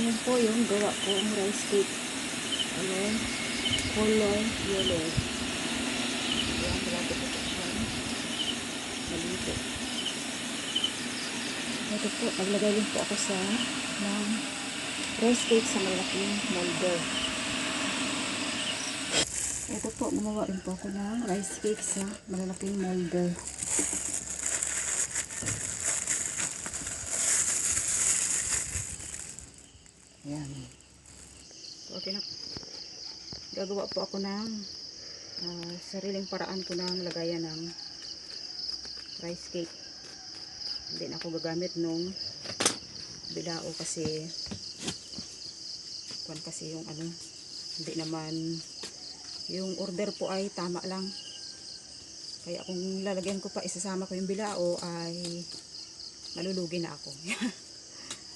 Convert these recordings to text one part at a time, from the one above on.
Ayan po yung gawa ko ang rice cake. Ayan, color yellow. Ayan, malapit ito siya. Malito. Ito po, naglagay din po ako ng rice cake sa malaking molder. Ito po, gumawa rin po ako ng rice cake sa malalaking molder. Ayan. Okay na. Gagawa po ako ng sariling paraan ko ng lagayan ng rice cake. Hindi na ako gagamit nung bilao kasi yung hindi naman yung order po ay tama lang. Kaya kung lalagyan ko pa, isasama ko yung bilao ay malulugi na ako.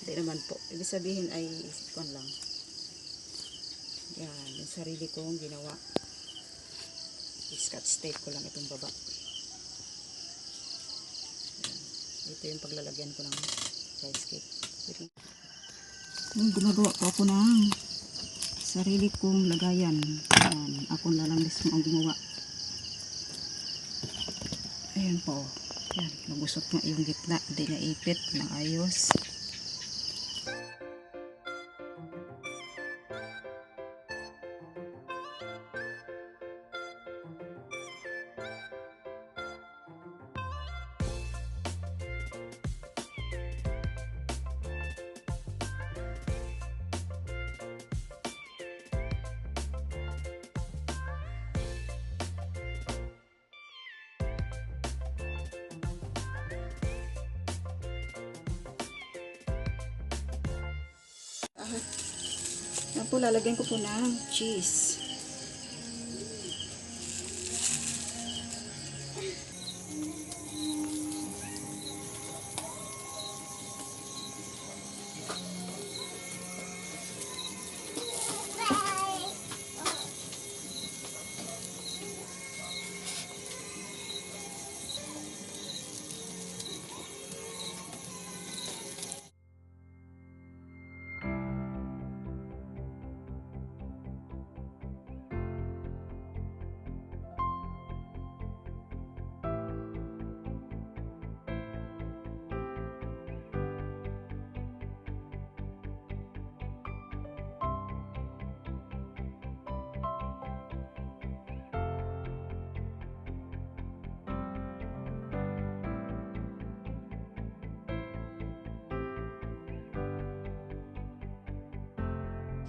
Hindi naman po. Ibig sabihin ay isipon lang. Yan, yung sarili kong ginawa. Scotch tape ko lang itong baba. Yan. Ito yung paglalagyan ko ng rice cake. Yung gumagawa ko ako ng sarili kong lagayan. Yan, ako na lang mismo ang gumawa. Ayan po. Yan, nagusot nga yung gitna. Hindi na ipit na ayos. Yan po, lalagyan ko po ng cheese.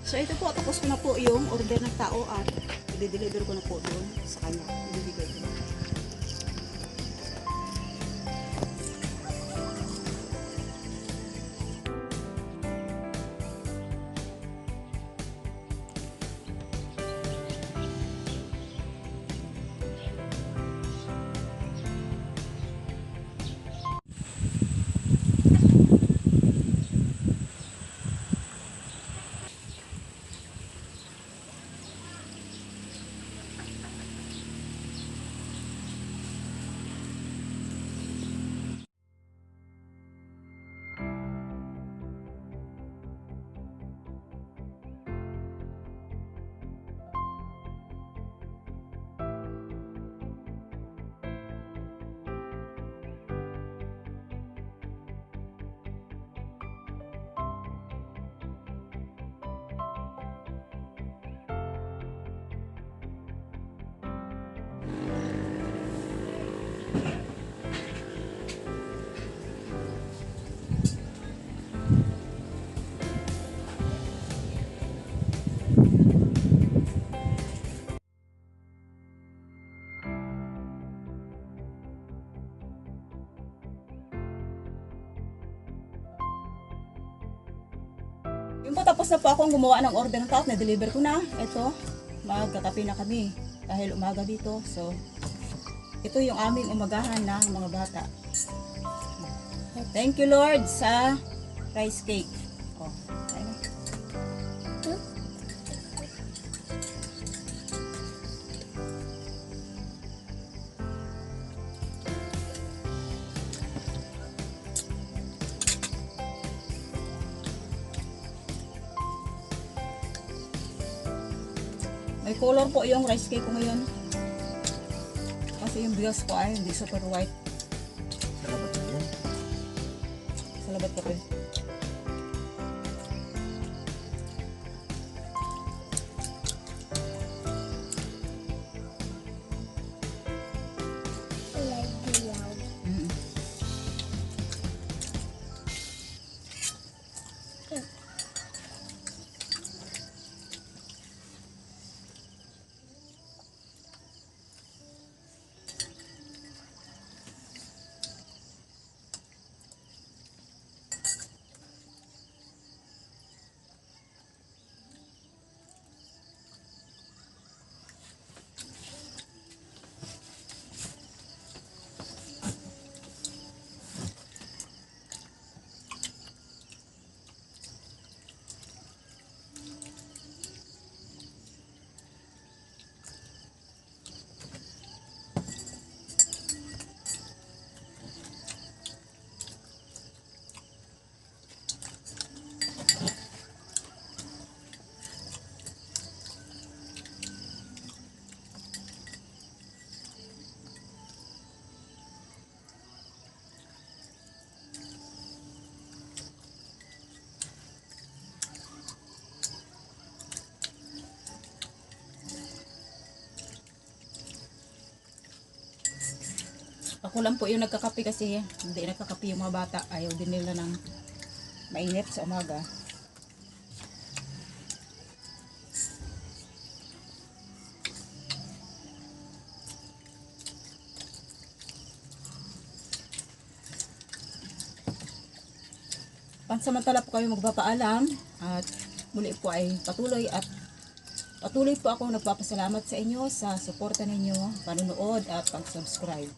So ito po, tapos ko na po yung order ng tao at i-deliver ko na po doon sa kanya. Ibibigay ko na. Yung po, tapos na po akong gumawa ng order ng tao, na-deliver ko na. Ito, magkakape na kami dahil umaga dito. So, ito yung aming umagahan ng mga bata. Thank you Lord sa rice cake. Oh, ayun. May color po yung rice cake ko ngayon. Kasi yung bigas ko ay hindi super white. Salamat yan. Salabat ka pa. Mm. Ako lang po yung nagkakape kasi hindi nagkakape yung mga bata. Ayaw din nila ng mainit sa umaga. Pansamantala po kayo magpapaalam at muli po ay patuloy po ako nagpapasalamat sa inyo sa suporta ninyo, panunood at pag-subscribe.